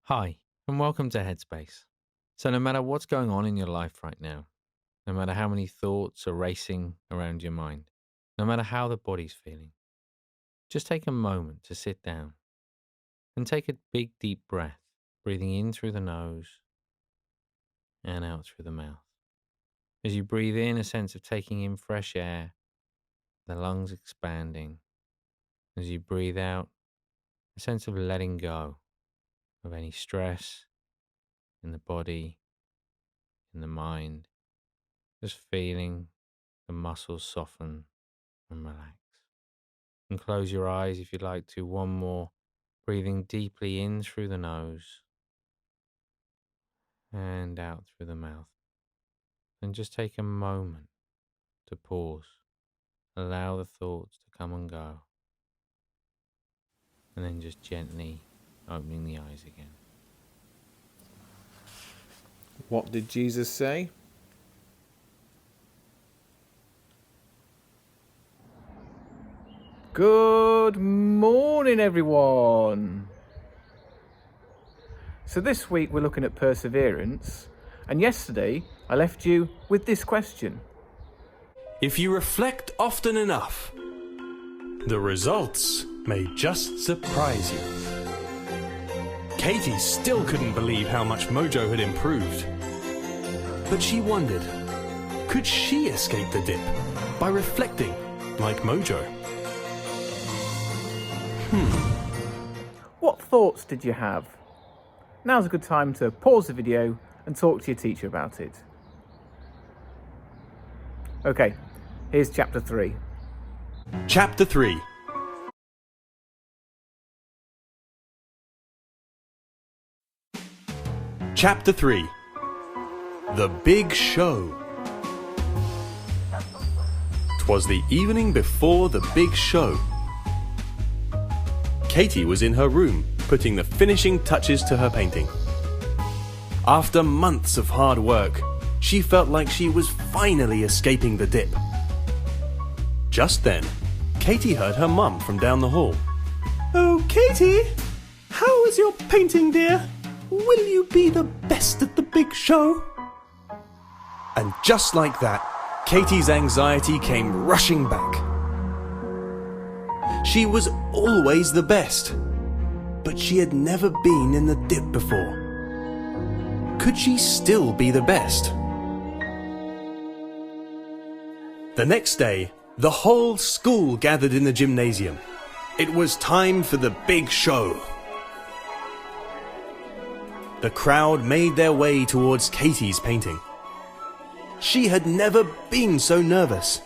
Hi, and welcome to Headspace. So, no matter what's going on in your life right now, no matter how many thoughts are racing around your mind, no matter how the body's feeling, just take a moment to sit down and take a big, deep breath, breathing in through the nose and out through the mouth. As you breathe in, a sense of taking in fresh air, the lungs expanding. As you breathe out, a sense of letting go of any stress in the body, in the mind, just feeling the muscles soften and relax. And close your eyes if you'd like to. One more. Breathing deeply in through the nose and out through the mouth. And just take a moment to pause. Allow the thoughts to come and go. And then just gently opening the eyes again. What did Jesus say? Good morning, everyone. So this week we're looking at perseverance, and yesterday I left you with this question. If you reflect often enough, the results may just surprise you. Katie still couldn't believe how much Mojo had improved. But she wondered, could she escape the dip by reflecting like Mojo? What thoughts did you have? Now's a good time to pause the video and talk to your teacher about it. Okay, here's chapter 3. Chapter 3. Chapter 3. The Big Show. 'Twas the evening before the big show. Katie was in her room, putting the finishing touches to her painting. After months of hard work, she felt like she was finally escaping the dip. Just then, Katie heard her mum from down the hall. "Oh, Katie, how is your painting, dear? Will you be the best at the big show?" And just like that, Katie's anxiety came rushing back. She was always the best, but she had never been in the dip before. Could she still be the best? The next day, the whole school gathered in the gymnasium. It was time for the big show. The crowd made their way towards Katie's painting. She had never been so nervous.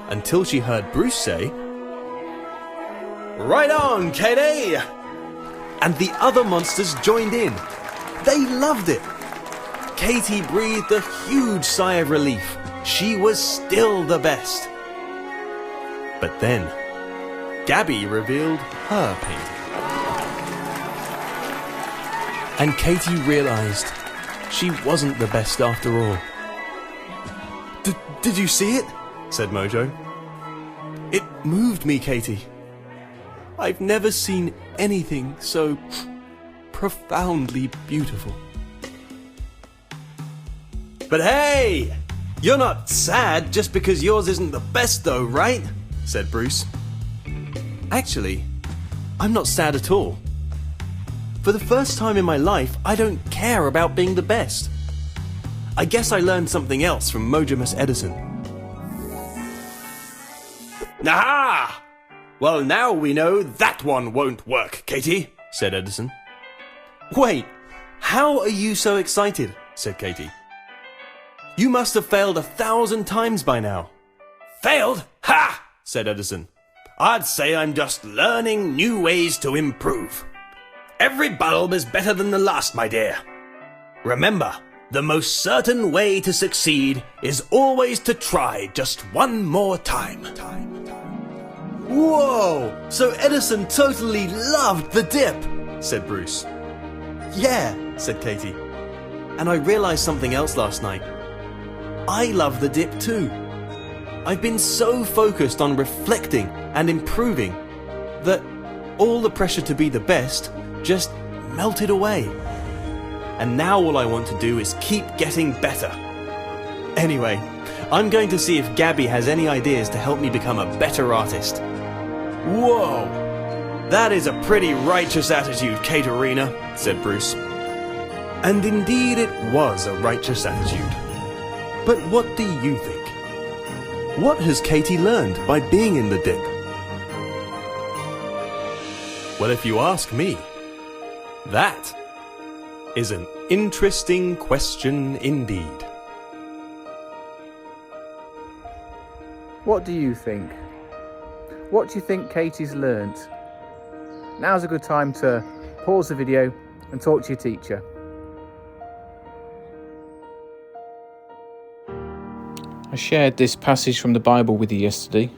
Until she heard Bruce say, "Right on, Katie!" And the other monsters joined in. They loved it. Katie breathed a huge sigh of relief. She was still the best. But then, Gabby revealed her painting. And Katie realized she wasn't the best after all. Did you see it?" said Mojo. "It moved me, Katie. I've never seen anything so profoundly beautiful." "But hey, you're not sad just because yours isn't the best though, right?" said Bruce. "Actually, I'm not sad at all. For the first time in my life, I don't care about being the best. I guess I learned something else from Mojomus Edison." "Aha! Well, now we know that one won't work, Katie," said Edison. "Wait, how are you so excited?" said Katie. "You must have failed 1,000 times by now." "Failed? Ha!" said Edison. "I'd say I'm just learning new ways to improve. Every bulb is better than the last, my dear. Remember, the most certain way to succeed is always to try just one more time." "Whoa! So Edison totally loved the dip," said Bruce. "Yeah," said Katie. "And I realized something else last night. I love the dip too. I've been so focused on reflecting and improving that all the pressure to be the best just melted away. And now all I want to do is keep getting better. Anyway, I'm going to see if Gabby has any ideas to help me become a better artist. Whoa! That is a pretty righteous attitude, Katerina, said Bruce. And indeed it was a righteous attitude. But what do you think? What has Katie learned by being in the dip? Well, if you ask me, that is an interesting question indeed. What do you think? What do you think Katie's learnt? Now's a good time to pause the video and talk to your teacher. I shared this passage from the Bible with you yesterday.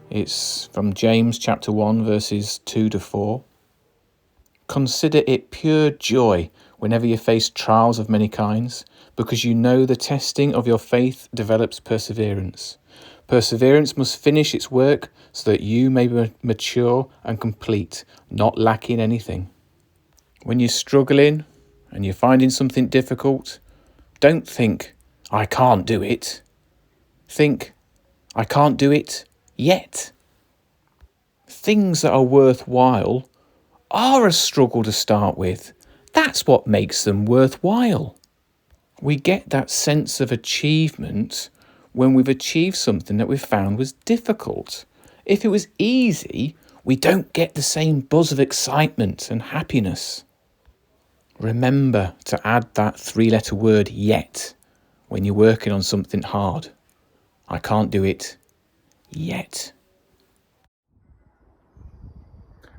It's from James chapter 1 verses 2 to 4. Consider it pure joy whenever you face trials of many kinds, because you know the testing of your faith develops perseverance. Perseverance must finish its work so that you may be mature and complete, not lacking anything. When you're struggling and you're finding something difficult, don't think, I can't do it. Think, I can't do it yet. Things that are worthwhile are a struggle to start with. That's what makes them worthwhile. We get that sense of achievement when we've achieved something that we've found was difficult. If it was easy, we don't get the same buzz of excitement and happiness. Remember to add that 3-letter word yet when you're working on something hard. I can't do it yet.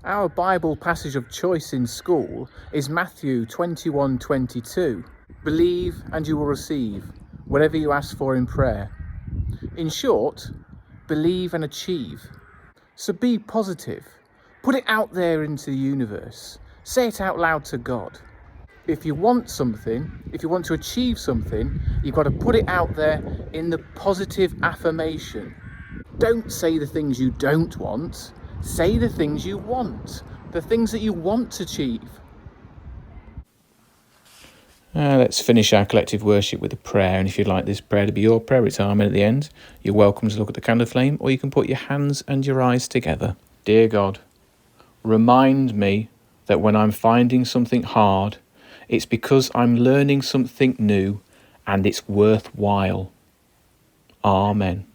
Our Bible passage of choice in school is Matthew 21:22. Believe and you will receive whatever you ask for in prayer. In short, believe and achieve. So be positive. Put it out there into the universe. Say it out loud to God. If you want something, if you want to achieve something, you've got to put it out there in the positive affirmation. Don't say the things you don't want. Say the things you want. The things that you want to achieve. Let's finish our collective worship with a prayer. And if you'd like this prayer to be your prayer, it's Amen at the end. You're welcome to look at the candle flame, or you can put your hands and your eyes together. Dear God, remind me that when I'm finding something hard, it's because I'm learning something new and it's worthwhile. Amen.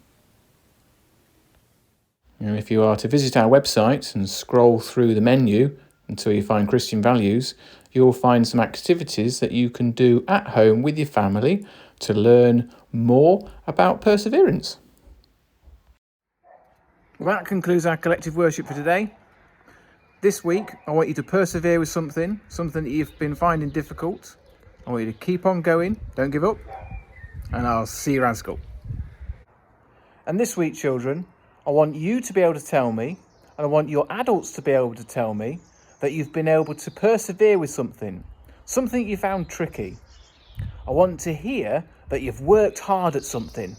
And if you are to visit our website and scroll through the menu until you find Christian Values, you'll find some activities that you can do at home with your family to learn more about perseverance. Well, that concludes our collective worship for today. This week, I want you to persevere with something that you've been finding difficult. I want you to keep on going, don't give up, and I'll see you around school. And this week, children, I want you to be able to tell me, and I want your adults to be able to tell me, that you've been able to persevere with something you found tricky. I want to hear that you've worked hard at something.